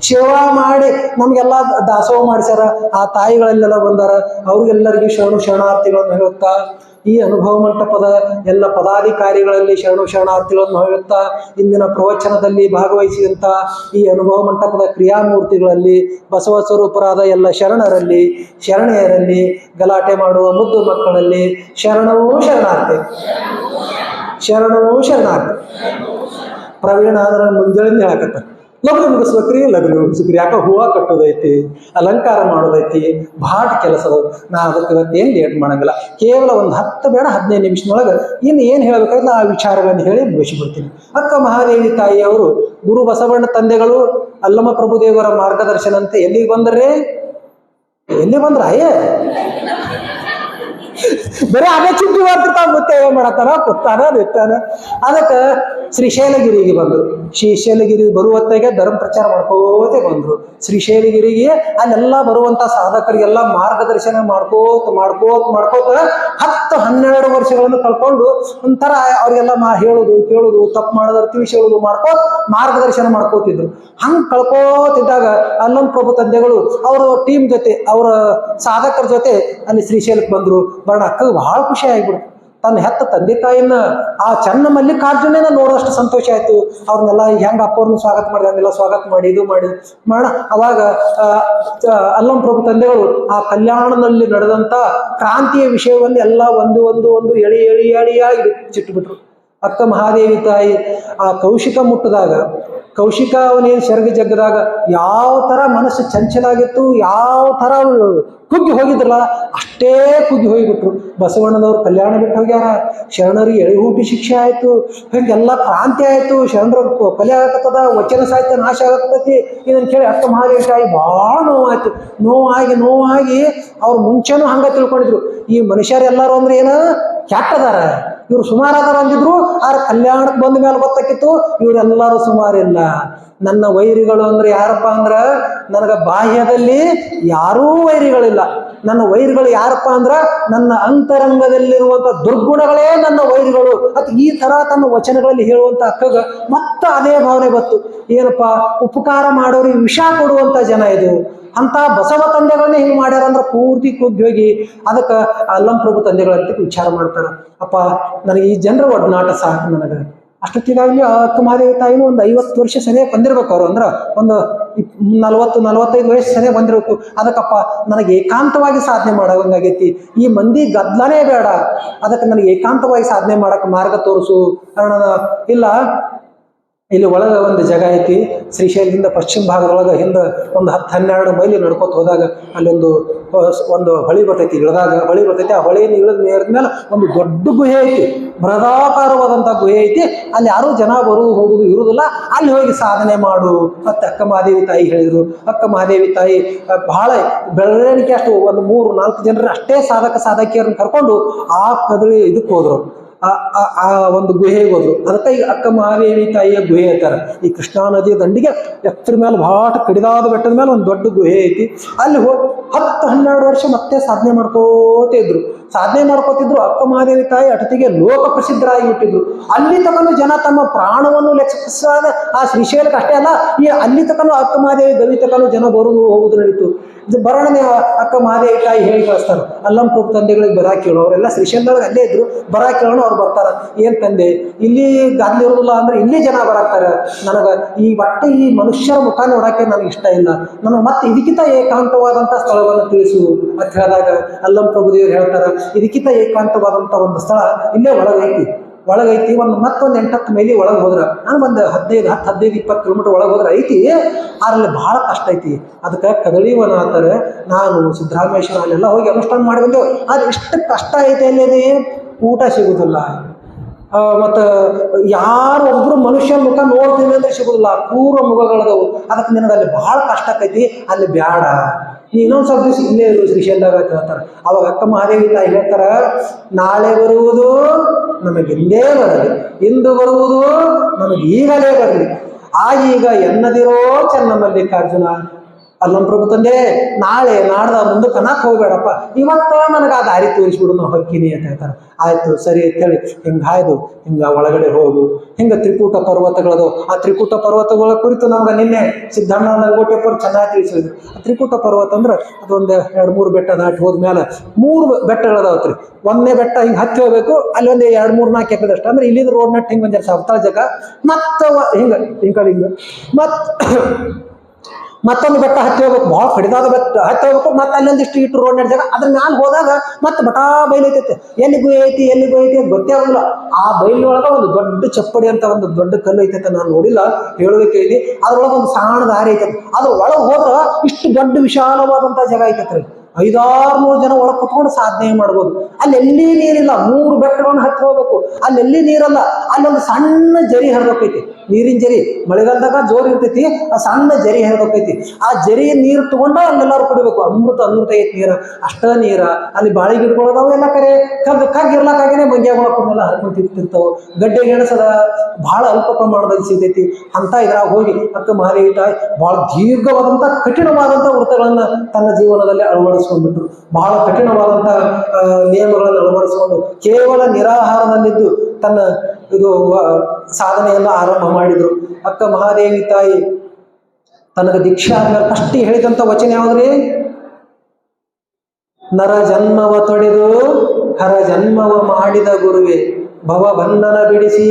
ಸೇವಾ ಮಾಡಿ ನಮ್ಗೆಲ್ಲ ದಾಸೋಹ ಮಾಡಿಸ್ಯಾರ. ಆ ತಾಯಿಗಳೆಲ್ಲೆಲ್ಲ ಬಂದಾರ, ಅವ್ರಿಗೆಲ್ಲರಿಗೂ ಶರಣಾರ್ಥಿಗಳನ್ನು ಹೇಳುತ್ತಾ, ಈ ಅನುಭವ ಮಂಟಪದ ಎಲ್ಲ ಪದಾಧಿಕಾರಿಗಳಲ್ಲಿ ಶರಣಾರ್ಥಿಗಳನ್ನು ಹೇಳುತ್ತಾ, ಇಂದಿನ ಪ್ರವಚನದಲ್ಲಿ ಭಾಗವಹಿಸಿದಂಥ ಈ ಅನುಭವ ಮಂಟಪದ ಕ್ರಿಯಾಮೂರ್ತಿಗಳಲ್ಲಿ, ಬಸವ ಸ್ವರೂಪರಾದ ಎಲ್ಲ ಶರಣೆಯರಲ್ಲಿ, ಗಲಾಟೆ ಮಾಡುವ ಮುದ್ದು ಮಕ್ಕಳಲ್ಲಿ ಶರಣವೂ ಶರಣಾರ್ಥಿ. ಪ್ರವೀಣ ಅಂದ್ರೆ ಮುಂಜಾನೆ ಹೇಳಕತ್ತ ಲಗ್ನ ಮುಗಿಸ್ಬೇಕ್ರಿ, ಯಾಕೆ ಹೂವು ಕಟ್ಟೋದೈತಿ, ಅಲಂಕಾರ ಮಾಡೋದೈತಿ, ಭಾಳ ಕೆಲಸದ. ನಾ ಅದಕ್ಕೆ ಇವತ್ತೇನು ಲೇಟ್ ಮಾಡಂಗಿಲ್ಲ, ಕೇವಲ ಒಂದು 10 ಬೇಡ 15 ನಿಮಿಷದೊಳಗೆ ಇನ್ನು ಏನು ಹೇಳ್ಬೇಕಾದ್ರೆ ಆ ವಿಚಾರಗಳನ್ನು ಹೇಳಿ ಮುಗಿಸಿಬಿಡ್ತೀನಿ. ಅಕ್ಕ ಮಹಾದೇವಿ ತಾಯಿಯವರು ಗುರು ಬಸವಣ್ಣ ತಂದೆಗಳು ಅಲ್ಲಮ ಪ್ರಭುದೇವರ ಮಾರ್ಗದರ್ಶನ ಅಂತ ಎಲ್ಲಿ ಬಂದ್ರೆ ಬರೀ ಅದೇ ಚಿಂತೆ ಮಾಡ್ತಿರ್ತಾವ, ಮತ್ತೆ ಏನ್ ಮಾಡತ್ತಾನ, ಕೂತಾನ ನಿತ್ತಾನ. ಅದಕ್ಕೆ ಶ್ರೀಶೈಲಗಿರಿಗೆ ಬಂದರು. ಶ್ರೀಶೈಲಗಿರಿ ಬರುವತ್ತಾಗೆ ಧರ್ಮ ಪ್ರಚಾರ ಮಾಡ್ಕೋತೆ ಬಂದರು. ಶ್ರೀಶೈಲಗಿರಿಗೆ ಅಲ್ಲೆಲ್ಲ ಬರುವಂತ ಸಾಧಕರಿಗೆಲ್ಲ ಮಾರ್ಗದರ್ಶನ ಮಾಡ್ಕೋತ 10-12 ವರ್ಷಗಳನ್ನು ಕಳ್ಕೊಂಡು ಒಂಥರ ಅವ್ರಿಗೆಲ್ಲ ಹೇಳೋದು ಕೇಳೋದು, ತಪ್ಪು ಮಾಡಿದ್ರೆ ತಿಳಿಸಿ ಹೇಳೋದು ಮಾರ್ಗದರ್ಶನ ಮಾಡ್ಕೋತಿದ್ರು. ಹಂಗೆ ಕಳ್ಕೋತಿದ್ದಾಗ ಅಲ್ಲಂ ಪ್ರಭು ತಂದೆಗಳು ಅವರ ಟೀಮ್ ಜೊತೆ, ಅವರ ಸಾಧಕರ ಜೊತೆ ಅಲ್ಲಿ ಶ್ರೀಶೈಲಕ್ಕೆ ಬಂದರು. ಅಕ್ಕಗೆ ಬಹಳ ಖುಷಿ ಆಗ್ಬಿಡ್ತು. ತನ್ನ ಹೆತ್ತ ತಂದೆ ತಾಯಿನ ಆ ಚನ್ನ ಮಲ್ಲಿಕಾರ್ಜುನ ನೋಡೋಷ್ಟು ಸಂತೋಷ ಆಯ್ತು. ಅವ್ರನ್ನೆಲ್ಲ ಹೆಂಗ ಅಪ್ಪವ್ರನ್ನ ಸ್ವಾಗತ ಮಾಡಿದ ಹಂಗೆಲ್ಲ ಸ್ವಾಗತ ಮಾಡಿ ಇದು ಮಾಡ ಅವಾಗ ಅಲ್ಲಂ ಪ್ರಭು ತಂದೆಗಳು ಆ ಕಲ್ಯಾಣದಲ್ಲಿ ನಡೆದಂತ ಕ್ರಾಂತಿಯ ವಿಷಯವನ್ನು ಎಲ್ಲ ಒಂದು ಎಳಿಯಾಗಿ ಚಿಟ್ಟುಬಿಟ್ರು. ಅಕ್ಕ ಮಹಾದೇವಿ ತಾಯಿ ಆ ಕೌಶಿಕ ಮುಟ್ಟದಾಗ, ಕೌಶಿಕ ಅವನೇನು ಸೆರಗಿ ಜಗ್ಗದಾಗ ಯಾವ ಥರ ಮನಸ್ಸು ಚಂಚಲಾಗಿತ್ತು, ಯಾವ ಥರ ಕುಗ್ಗಿ ಹೋಗಿದ್ರಲ್ಲ ಅಷ್ಟೇ ಕುಗ್ಗಿ ಹೋಗಿಬಿಟ್ರು. ಬಸವಣ್ಣನವ್ರು ಕಲ್ಯಾಣ ಬಿಟ್ಟು ಹೋಗ್ಯಾರ, ಶರಣರಿಗೆ ಎಳೆಹೂಟಿ ಶಿಕ್ಷೆ ಆಯಿತು, ಹಿಂಗೆಲ್ಲ ಕ್ರಾಂತಿ ಆಯಿತು, ಶರಣರ ಕೊಲೆ ಆಗತ್ತದ, ವಚನ ಸಾಹಿತ್ಯ ನಾಶ ಆಗತ್ತೈತಿ. ಇದನ್ನು ಕೇಳಿ ಅಕ್ಕ ಮಹಾದೇವಿ ತಾಯಿ ಭಾಳ ನೋವಾಗಿ ಅವ್ರು ಮುಂಚೆನೂ ಹಂಗೆ ತಿಳ್ಕೊಂಡಿದ್ರು, ಈ ಮನುಷ್ಯರೆಲ್ಲರೂ ಅಂದ್ರೆ ಏನು ಕೆಟ್ಟದಾರ, ಇವ್ರು ಸುಮಾರಾದಾರ ಅಂದಿದ್ರು. ಆದ್ರೆ ಕಲ್ಯಾಣಕ್ಕೆ ಬಂದ ಮೇಲೆ ಗೊತ್ತಾಕಿತ್ತು ಇವರೆಲ್ಲರೂ ಸುಮಾರಿಲ್ಲ. ನನ್ನ ವೈರಿಗಳು ಅಂದ್ರೆ ಯಾರಪ್ಪ ಅಂದ್ರ, ನನಗೆ ಬಾಹ್ಯದಲ್ಲಿ ಯಾರೂ ವೈರಿಗಳಿಲ್ಲ. ನನ್ನ ವೈರಿಗಳು ಯಾರಪ್ಪ ಅಂದ್ರ ನನ್ನ ಅಂತರಂಗದಲ್ಲಿರುವಂಥ ದುರ್ಗುಣಗಳೇ ನನ್ನ ವೈರಿಗಳು ಅಂತ ಈ ಥರ ತನ್ನ ವಚನಗಳಲ್ಲಿ ಹೇಳುವಂಥ ಅಕ್ಕಗ ಮತ್ತೆ ಅದೇ ಭಾವನೆ ಬಂತು. ಏನಪ್ಪ, ಉಪಕಾರ ಮಾಡೋರಿಗೆ ವಿಷ ಕೊಡುವಂಥ ಜನ ಇದು ಅಂತ ಬಸವ ತಂದೆಗಳನ್ನೇ ಹಿಂಗೆ ಮಾಡ್ಯಾರ ಅಂದ್ರೆ ಪೂರ್ತಿ ಕುಗ್ಗಿ ಹೋಗಿ ಅದಕ್ಕೆ ಅಲ್ಲಂ ಪ್ರಭು ತಂದೆಗಳಂತ ವಿಚಾರ ಮಾಡ್ತಾರೆ. ಅಪ್ಪ ನನಗೆ ಈ ಜನರ ಒಡನಾಟ ಸಾಕು, ನನಗೆ ಅಷ್ಟೊತ್ತಿಗಾಗಲಿ ಅಕ್ಕ ಮಹಾದೇವಿ ತಾಯಿನೂ ಒಂದು 50 ವರ್ಷ ಸರಿಯಾಗಿ ಬಂದಿರ್ಬೇಕು. ಅವರು ಅಂದ್ರೆ ಒಂದು 40-45 ವಯಸ್ಸು ಸರಿಯಾಗಿ ಬಂದಿರ್ಬೇಕು. ಅದಕ್ಕಪ್ಪ ನನಗೆ ಏಕಾಂತವಾಗಿ ಸಾಧನೆ ಮಾಡೋಂಗಾಗೈತಿ, ಈ ಮಂದಿ ಗದ್ದಲನೇ ಬೇಡ, ಅದಕ್ಕೆ ನನಗೆ ಏಕಾಂತವಾಗಿ ಸಾಧನೆ ಮಾಡೋಕೆ ಮಾರ್ಗ ತೋರಿಸು. ಕಾರಣ ಇಲ್ಲ, ಇಲ್ಲಿ ಒಳಗೆ ಒಂದು ಜಾಗ ಐತಿ, ಶ್ರೀಶೈಲದಿಂದ ಪಶ್ಚಿಮ ಭಾಗದೊಳಗೆ ಹಿಂದೆ ಒಂದು 10-12 ಮೈಲಿ ನಡ್ಕೋತ ಹೋದಾಗ ಒಂದು ಹೊಳಿ ಬರ್ತೈತಿ, ಹೊಳಿ ಬರ್ತೈತಿ. ಆ ಹೊಳೆಯನ್ನು ಇಳಿದ ಮೇಲೆ ಒಂದು ದೊಡ್ಡ ಗುಹೆ ಐತಿ, ಬೃಹದಾಕಾರವಾದಂಥ ಗುಹೆ ಐತಿ. ಅಲ್ಲಿ ಯಾರೂ ಜನ ಬರುವುದು ಹೋಗುದು ಇರುವುದಿಲ್ಲ, ಅಲ್ಲಿ ಹೋಗಿ ಸಾಧನೆ ಮಾಡು ಮತ್ತೆ ಅಕ್ಕ ಮಹಾದೇವಿ ತಾಯಿ ಹೇಳಿದರು. ಅಕ್ಕ ಮಹಾದೇವಿ ತಾಯಿ ಬಹಳ ಬೆಳವಣಿಗೆ ಅಷ್ಟು ಒಂದು 3-4 ಜನರ ಅಷ್ಟೇ ಸಾಧಕಿಯರನ್ನು ಕರ್ಕೊಂಡು ಆ ಕದಳಿ ಇದಕ್ಕೆ ಹೋದರು. ಆ ಒಂದು ಗುಹೆಗೆ ಹೋದ್ರು. ಅದಕ್ಕೆ ಈಗ ಅಕ್ಕ ಮಹಾದೇವಿ ತಾಯಿಯ ಗುಹೆ ಅಂತಾರೆ. ಈ ಕೃಷ್ಣಾ ನದಿಯ ದಂಡಿಗೆ ಎತ್ತರ ಮೇಲೆ ಭಾಳ ಕಡಿದಾದ ಬೆಟ್ಟದ ಮೇಲೆ ಒಂದು ದೊಡ್ಡ ಗುಹೆ ಐತಿ. ಅಲ್ಲಿ ಹೋಗಿ 10-12 ವರ್ಷ ಮತ್ತೆ ಸಾಧನೆ ಮಾಡ್ಕೋತಿದ್ರು. ಅಕ್ಕ ಮಹಾದೇವಿ ತಾಯಿ ಅಟತಿಗೆ ಲೋಕ ಪ್ರಸಿದ್ಧರಾಗಿ ಬಿಟ್ಟಿದ್ರು. ಅಲ್ಲಿ ತಕನು ಜನ ತಮ್ಮ ಪ್ರಾಣವನ್ನು ಲೆಕ್ಕಿಸಾದ ಆ ಶ್ರೀಶೈಲಕ್ಕೆ ಅಷ್ಟೇ ಅಲ್ಲ, ಈ ಅಲ್ಲಿ ತಕನು ಅಕ್ಕ ಮಹಾದೇವಿ ಗವಿ ತಕನು ಜನ ಬರುವುದು ಹೋಗುದು ನಡೀತು. ಇದು ಬರೋಣನೆ ಅಕ್ಕ ಮಹಾದೇವಿ ತಾಯಿ ಹೇಳಿ ಕಳಿಸ್ತಾರೆ. ಅಲ್ಲಂ ಪ್ರಭು ತಂದೆಗಳಿಗೆ ಬರ ಕೇಳೋ, ಅವರೆಲ್ಲ ಶ್ರೀಶೈಲದೊಳಗೆ ಅಲ್ಲೇ ಇದ್ರು. ಬರ ಕೇಳೋಣ ಅವ್ರು ಬರ್ತಾರ. ಏನ್ ತಂದೆ ಇಲ್ಲಿ ಗಾದ್ಲಿರೋದಿಲ್ಲ ಅಂದ್ರೆ ಇಲ್ಲಿ ಜನ ಬರಾಕ್ತಾರೆ. ನನಗ ಈ ಒಟ್ಟೆ ಈ ಮನುಷ್ಯರ ಮುಖ ನೋಡಕ್ಕೆ ನನಗೆ ಇಷ್ಟ ಇಲ್ಲ. ನನಗೆ ಮತ್ತೆ ಇದಕ್ಕಿಂತ ಏಕಾಂತವಾದಂತ ಸ್ಥಳವನ್ನು ತಿಳಿಸು ಅಂತ ಹೇಳಿದಾಗ ಅಲ್ಲಂ ಪ್ರಭುದೇವರು ಹೇಳ್ತಾರ, ಇದಕ್ಕಿಂತ ಏಕಾಂತವಾದಂತ ಒಂದು ಸ್ಥಳ ಇಲ್ಲೇ ಒಳಗೈತಿ. ಮತ್ತೊಂದು 8-10 ಮೈಲಿ ಒಳಗೆ ಹೋದ್ರ, ನಾನು ಒಂದು 15-20 ಕಿಲೋಮೀಟರ್ ಒಳಗೆ ಹೋದ್ರೆ ಐತಿ. ಅದ್ರಲ್ಲಿ ಬಹಳ ಕಷ್ಟ ಐತಿ. ಅದಕ್ಕೆ ಕದಳಿವನ ಅಂತಾರೆ. ನಾನು ಸಿದ್ದರಾಮೇಶ್ವರ ಅಲ್ಲೆಲ್ಲ ಹೋಗಿ ಅನುಷ್ಠಾನ ಮಾಡಿ ಬಂದೆವು. ಆದ್ರೆ ಇಷ್ಟು ಕಷ್ಟ ಐತೆ ಅಲ್ಲಿ, ಊಟ ಸಿಗುದಿಲ್ಲ. ಮತ್ತು ಯಾರು ಒಬ್ರು ಮನುಷ್ಯನ ಮುಖ ನೋಡ್ತೀವಿ ಅಂದ್ರೆ ಸಿಗುದಿಲ್ಲ. ಪೂರ್ವ ಮುಖಗಳದವು. ಅದಕ್ಕೆ ನಿನಗೆ ಅಲ್ಲಿ ಬಹಳ ಕಷ್ಟ ಆಕೈತಿ, ಅಲ್ಲಿ ಬ್ಯಾಡ, ನೀ ಇನ್ನೊಂದು ಸ್ವಲ್ಪ ದಿವಸ ಇಲ್ಲೇ ಇರು ಶ್ರೀಶೈಲದಾಗ ಅಂತ ಹೇಳ್ತಾರೆ. ಅವಾಗ ಅಕ್ಕ ಮಹಾದೇವಿ ತಾಯಿ ಹೇಳ್ತಾರ, ನಾಳೆ ಬರುವುದು ನಮಗೆ ಹಿಂದೇ ಬರಲಿ, ಇಂದು ಬರುವುದು ನಮಗೆ ಈಗಲೇ ಬರಲಿ, ಆಗೀಗ ಎನ್ನದಿರೋ ಚೆನ್ನ ಮಲ್ಲಿಕಾರ್ಜುನ. ಅಲ್ಲಂ ಪ್ರಭು ತಂದೆ, ನಾಳೆ ನಾಡ್ದ ಮುಂದಕ್ಕೆ ಅನ್ನಕ್ಕೆ ಹೋಗ್ಬೇಡಪ್ಪ, ಇವತ್ತ ನನಗೆ ಆ ದಾರಿ ತೋರಿಸ್ಬಿಡು, ನಾವು ಹೊಕ್ಕಿನಿ ಅಂತ ಹೇಳ್ತಾರೆ. ಆಯ್ತು ಸರಿ ಅಂತೇಳಿ ಹಿಂಗಾಯ್ದು ಒಳಗಡೆ ಹೋಗು. ತ್ರಿಕೂಟ ಪರ್ವತಗಳದು. ಆ ತ್ರಿಕೂಟ ಪರ್ವತಗಳ ಕುರಿತು ನಮ್ಗೆ ನಿನ್ನೆ ಸಿದ್ದಣ್ಣ ನಂಗೋಟಿಯಪ್ಪರು ಚೆನ್ನಾಗಿ ತಿಳಿಸಿದ್ರು. ತ್ರಿಕೂಟ ಪರ್ವತ ಅಂದ್ರೆ ಅದೊಂದು 2-3 ಬೆಟ್ಟ ದಾಟಿ ಹೋದ್ಮೇಲೆ 3 ಬೆಟ್ಟಗಳದಾವತ್ರಿ. ಒಂದನೇ ಬೆಟ್ಟ ಹಿಂಗೆ ಹತ್ತಿ ಹೋಗ್ಬೇಕು, ಅಲ್ಲಿ ಒಂದು 2-3-4 ಎಕರೆದಷ್ಟು. ಅಂದ್ರೆ ಇಲ್ಲಿಂದ ರೋಡ್ ನಟ್ ಹಿಂಗೆ ಬಂದಿರ ಸವತಾಳ ಜಾಗ, ಮತ್ತೆ ಮತ್ತೊಂದು ಬೆಟ್ಟ ಹತ್ತಿ ಹೋಗ್ಬೇಕು, ಭಾಳ ಕಡಿದಾದ ಬೆಟ್ಟ ಹತ್ತಿ ಹೋಗ್ಬೇಕು. ಮತ್ತೆ ಅಲ್ಲೊಂದಿಷ್ಟು ಇಟ್ಟು ರೋಡ್ ನಡ್ದಾಗ ಅದ್ರ ಮ್ಯಾಲೆ ಹೋದಾಗ ಮತ್ತೆ ಬಟಾ ಬೈಲೈತೈತೆ. ಎಲ್ಲಿ ಗುಹೆ ಐತಿ ಅಂತ ಗೊತ್ತೇ ಆಗೋದಿಲ್ಲ. ಆ ಬೈಲೊಳಗ ಒಂದು ದೊಡ್ಡ ಚಪ್ಪಡಿ ಅಂತ ಒಂದು ದೊಡ್ಡ ಕಲ್ಲು ಐತೈತೆ, ನಾನು ನೋಡಿಲ್ಲ, ಹೇಳೋದಕ್ಕೆ ಐತಿ. ಅದ್ರೊಳಗೆ ಒಂದು ಸಣ್ಣ ದಾರಿ ಐತೈತೆ. ಅದ್ರ ಒಳಗೆ ಹೋದ್ರ ಇಷ್ಟು ದೊಡ್ಡ ವಿಶಾಲವಾದಂಥ ಜಾಗ ಐತೈತ್ರಿ. 500-600 ಜನ ಒಳಗೆ ಕುತ್ಕೊಂಡು ಸಾಧನೆ ಮಾಡ್ಬೋದು. ಅಲ್ಲೆಲ್ಲಿ ನೀರಿಲ್ಲ, 3 ಬೆಟ್ಟಗಳನ್ನು ಹತ್ತಿ ಹೋಗ್ಬೇಕು. ಅಲ್ಲೆಲ್ಲಿ ನೀರಲ್ಲ, ಅಲ್ಲೊಂದು ಸಣ್ಣ ಜರಿ ಹರಿದೋಕೈತಿ, ನೀರಿನ ಜರಿ. ಮಳೆಗಾಲದಾಗ ಜೋರು ಇರ್ತೈತಿ, ಆ ಸಣ್ಣ ಜರಿ ಹರಿದೋಕೈತಿ. ಆ ಜರಿಯ ನೀರು ತಗೊಂಡ ಅಲ್ಲೆಲ್ಲರೂ ಕುಡಿಬೇಕು. ಅಮೃತ ಐತಿ ನೀರ, ಅಷ್ಟ ನೀರ. ಅಲ್ಲಿ ಬಾಳೆ ಗಿಡಗಳದಾವು, ಎಲ್ಲ ಕರೆ ಕಗ್ಗಿರ್ಲಕ್ಕಾಗೇನೆ ಮಂಗ್ಯಾಗಳ ಕುಂಡೆಲ್ಲ ಹರ್ಕೊಂಡು ತಿಂತಿರ್ತಾವೆ. ಗಡ್ಡೆ ಗೆಣಸದ ಬಹಳ ಅಲ್ಪ ಪ್ರಮಾಣದಲ್ಲಿ ಸಿಗ್ತೈತಿ. ಅಂತ ಇದ್ರಾಗ ಹೋಗಿ ಅಕ್ಕ ಮಹಾದೇವಿ ತಾಯಿ ಬಹಳ ದೀರ್ಘವಾದಂಥ ಕಠಿಣವಾದಂಥ ವೃತ್ತಗಳನ್ನ ತನ್ನ ಜೀವನದಲ್ಲಿ ಅಳವಡಿಸ್ಕೊಂಡ್ಬಿಟ್ರು. ಬಹಳ ಕಠಿಣವಾದಂಥ ನಿಯಮಗಳನ್ನು ಅಳವಡಿಸಿಕೊಂಡು ಕೇವಲ ನಿರಾಹಾರದಲ್ಲಿದ್ದು ತನ್ನ ಸಾಧನೆಯನ್ನು ಆರಂಭ ಮಾಡಿದ್ರು. ಅಕ್ಕ ಮಹಾದೇವಿ ತಾಯಿ ತನಗೆ ದೀಕ್ಷಾ ಆದ್ಮೇಲೆ ಫಸ್ಟ್ ಹೇಳಿದಂಥ ವಚನ ಯಾವ್ದ್ರಿ? ನರ ಜನ್ಮವ ತೊಡೆದು ಹರ ಜನ್ಮವ ಮಾಡಿದ ಗುರುವೆ, ಭವ ಬಂಧನ ಬಿಡಿಸಿ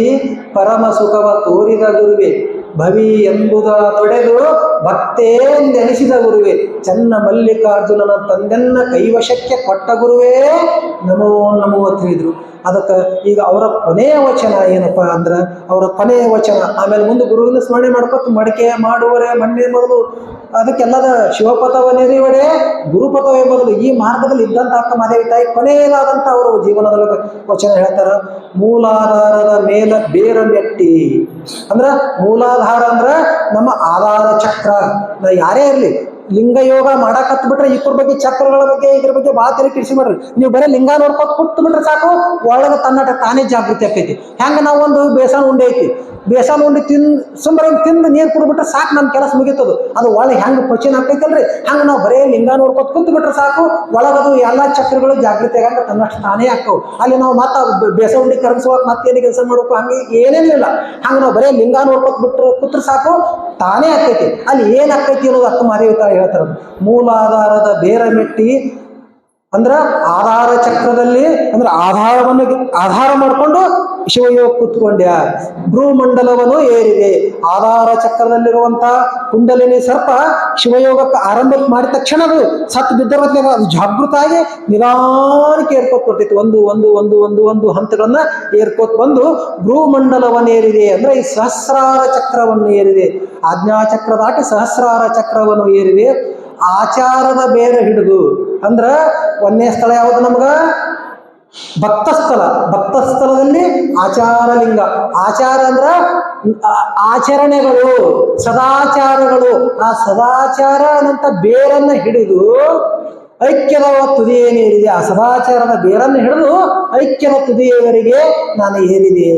ಪರಮ ಸುಖವ ತೋರಿದ ಗುರುವೆ, ಭವಿ ಎಂಬುದ ತೊಡೆದು ಭಕ್ತೇಂದೆನಿಸಿದ ಗುರುವೆ, ಚನ್ನ ಮಲ್ಲಿಕಾರ್ಜುನನ ತಂದೆನ್ನ ಕೈವಶಕ್ಕೆ ಕೊಟ್ಟ ಗುರುವೇ ನಮೋ ನಮೋ ಅಂತ ಹೇಳಿದ್ರು. ಅದಕ್ಕೆ ಈಗ ಅವರ ಕೊನೆಯ ವಚನ ಏನಪ್ಪ ಅಂದ್ರೆ, ಅವರ ಕೊನೆಯ ವಚನ ಆಮೇಲೆ ಮುಂದೆ ಗುರುವಿನ ಸ್ಮರಣೆ ಮಾಡ್ಕೊತ ಮಡಿಕೆ ಮಾಡುವರೆ ಮಣ್ಣೆ ಮೊದಲು ಅದಕ್ಕೆಲ್ಲದ ಶಿವಪಥವನ್ನೆರಿವಡೆ ಗುರುಪಥವೇ ಮೊದಲು ಈ ಮಾರ್ಗದಲ್ಲಿ ಇದ್ದಂಥ ಅಕ್ಕ ಮಹಾದೇವಿ ತಾಯಿ ಕೊನೆಯದಾದಂಥ ಅವರು ಜೀವನದೊಳಗೆ ವಚನ ಹೇಳ್ತಾರ. ಮೂಲಾಧಾರದ ಮೇಲ ಬೇರ ಮೆಟ್ಟಿ ಅಂದ್ರೆ, ಮೂಲಾಧಾರ ಅಂದ್ರೆ ನಮ್ಮ ಆಧಾರ ಚಕ್ರ. ಯಾರೇ ಇರಲಿ, ಲಿಂಗಯೋಗ ಮಾಡಾಕತ್ ಬಿಟ್ರೆ ಇದ್ರ ಬಗ್ಗೆ ಚಕ್ರಗಳ ಬಗ್ಗೆ ಇದ್ರ ಬಗ್ಗೆ ಭಾಳ ತಲೆ ಕೆಡಿಸಿ ಮಾಡ್ರಿ. ನೀವು ಬರೀ ಲಿಂಗ ನೋಡ್ಕೊತ ಕೂತ್ ಬಿಟ್ರೆ ಸಾಕು, ಒಳಗೆ ತಾನೇ ಜಾಗೃತಿ ಆಕೈತಿ. ಹೆಂಗೆ ನಾವು ಒಂದು ಬೇಸನ ಉಂಡೆ ಐತಿ, ಬೇಸನ ಉಂಡೆ ಸುಮ್ಮನೆ ತಿಂದು ನೀರು ಕುಡಿದ್ಬಿಟ್ರೆ ಸಾಕು, ನಮ್ಮ ಕೆಲಸ ಮುಗಿತದು. ಅದು ಒಳಗೆ ಹೆಂಗೆ ಪಚನ ಆಗ್ತೈತಲ್ರಿ, ಹಂಗೆ ನಾವು ಬರೀ ಲಿಂಗ ನೋಡ್ಕೊತ ಕೂತ್ ಬಿಟ್ರೆ ಸಾಕು, ಒಳಗದು ಎಲ್ಲ ಚಕ್ರಗಳು ಜಾಗೃತಿ ಆಗಂಗ ತನ್ನಷ್ಟು ತಾನೇ ಆಗ್ತವೆ. ಅಲ್ಲಿ ನಾವು ಮತ್ತೆ ಬೇಸ ಉಂಡೆ ಕರಗಿಸುವಾಗ ಮತ್ತೆ ಏನು ಕೆಲಸ ಮಾಡ್ಬೇಕು ಹಂಗೆ ಏನೇನಿಲ್ಲ. ಹಂಗೆ ನಾವು ಬರೀ ಲಿಂಗ ನೋಡ್ಕೊತ ಕೂತ್ರೆ ಸಾಕು, ತಾನೇ ಆಗ್ತೈತಿ. ಅಲ್ಲಿ ಏನಾಗ್ತೈತಿ ಅನ್ನೋದು ಅಕ್ಕ ಮಹಾದೇವಿ ತಾಯಿ ಹೇಳ್ತಾರೆ. ಮೂಲಾಧಾರದ ಬೇರ ಮೆಟ್ಟಿ ಅಂದ್ರೆ ಆಧಾರ ಚಕ್ರದಲ್ಲಿ ಅಂದ್ರೆ ಆಧಾರ ಮಾಡಿಕೊಂಡು ಶಿವಯೋಗ ಕೂತ್ಕೊಂಡ್ಯ, ಭ್ರೂಮಂಡಲವನ್ನು ಏರಿದೆ. ಆಧಾರ ಚಕ್ರದಲ್ಲಿರುವಂತ ಕುಂಡಲಿನಿ ಸರ್ಪ ಶಿವಯೋಗಕ್ಕೆ ಆರಂಭ ಮಾಡಿದ ತಕ್ಷಣ ಅದು ಸತ್ತು ಬಿದ್ದರತ್ಲೆ ಅದು ಜಾಗೃತ ಆಗಿ ನಿಧಾನಕ್ಕೆ ಏರ್ಕೋತ್ ಬರ್ತೈತಿ. ಒಂದು ಹಂತಗಳನ್ನ ಏರ್ಕೋತ್ ಬಂದು ಭ್ರೂಮಂಡಲವನ್ನು ಏರಿದೆ ಅಂದ್ರೆ ಈ ಸಹಸ್ರಾರ ಚಕ್ರವನ್ನು ಏರಿದೆ. ಆಜ್ಞಾಚಕ್ರ ದಾಟಿ ಸಹಸ್ರಾರ ಚಕ್ರವನ್ನು ಏರಿದೆ. ಆಚಾರದ ಬೇರೆ ಹಿಡಿದು ಅಂದ್ರ ಒಂದನೇ ಸ್ಥಳ ಯಾವುದು ನಮ್ಗ? ಭಕ್ತಸ್ಥಳದಲ್ಲಿ ಆಚಾರಲಿಂಗ. ಆಚಾರ ಅಂದ್ರ ಆಚರಣೆಗಳು, ಸದಾಚಾರಗಳು. ಆ ಸದಾಚಾರ ಅನ್ನಂತ ಬೇರನ್ನ ಹಿಡಿದು ಐಕ್ಯದ ತುದಿಯೇನೇರಿದೆ. ಆ ಸದಾಚಾರದ ಬೇರನ್ನು ಹಿಡಿದು ಐಕ್ಯದ ತುದಿಯವರೆಗೆ ನಾನು ಏರಿದೆ,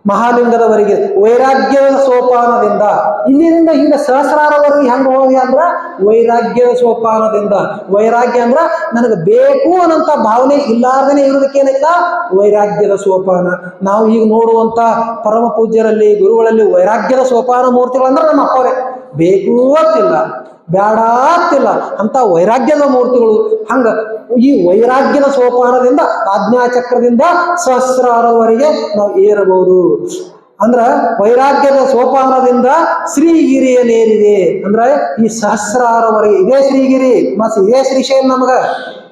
ಮಹಾಲಿಂಗದವರೆಗೆ ವೈರಾಗ್ಯದ ಸೋಪಾನದಿಂದ. ಇಲ್ಲಿಂದ ಹಿಂಗ ಸಹಸ್ರಾರವರೆಗೆ ಹೆಂಗ ಹೋಗಿ ಅಂದ್ರ ವೈರಾಗ್ಯದ ಸೋಪಾನದಿಂದ. ವೈರಾಗ್ಯ ಅಂದ್ರ ನನಗೆ ಬೇಕು ಅನ್ನಂತ ಭಾವನೆ ಇಲ್ಲಾರ್ದೇನೆ ಇರೋದಕ್ಕೆ ಏನೈತ ವೈರಾಗ್ಯದ ಸೋಪಾನ. ನಾವು ಈಗ ನೋಡುವಂತ ಪರಮ ಪೂಜ್ಯರಲ್ಲಿ ಗುರುಗಳಲ್ಲಿ ವೈರಾಗ್ಯದ ಸೋಪಾನ ಮೂರ್ತಿಗಳಂದ್ರೆ ನಮ್ಮ ಅಪ್ಪವರೇ. ಬೇಕು ಅಂತಿಲ್ಲ, ಬೇಡ ಅಂತಿಲ್ಲ ಅಂತ ವೈರಾಗ್ಯದ ಮೂರ್ತಿಗಳು. ಹಂಗ ಈ ವೈರಾಗ್ಯದ ಸೋಪಾನದಿಂದ ಆಜ್ಞಾಚಕ್ರದಿಂದ ಸಹಸ್ರಾರವರೆಗೆ ನಾವು ಏರಬಹುದು. ಅಂದ್ರ ವೈರಾಗ್ಯದ ಸೋಪಾನದಿಂದ ಶ್ರೀಗಿರಿಯನೇರಿದೆ. ಅಂದ್ರೆ ಈ ಸಹಸ್ರಾರವರೆಗೆ ಇದೇ ಶ್ರೀಗಿರಿ, ಮತ್ ಇದೇ ಶ್ರೀಶೈಲ. ನಮಗ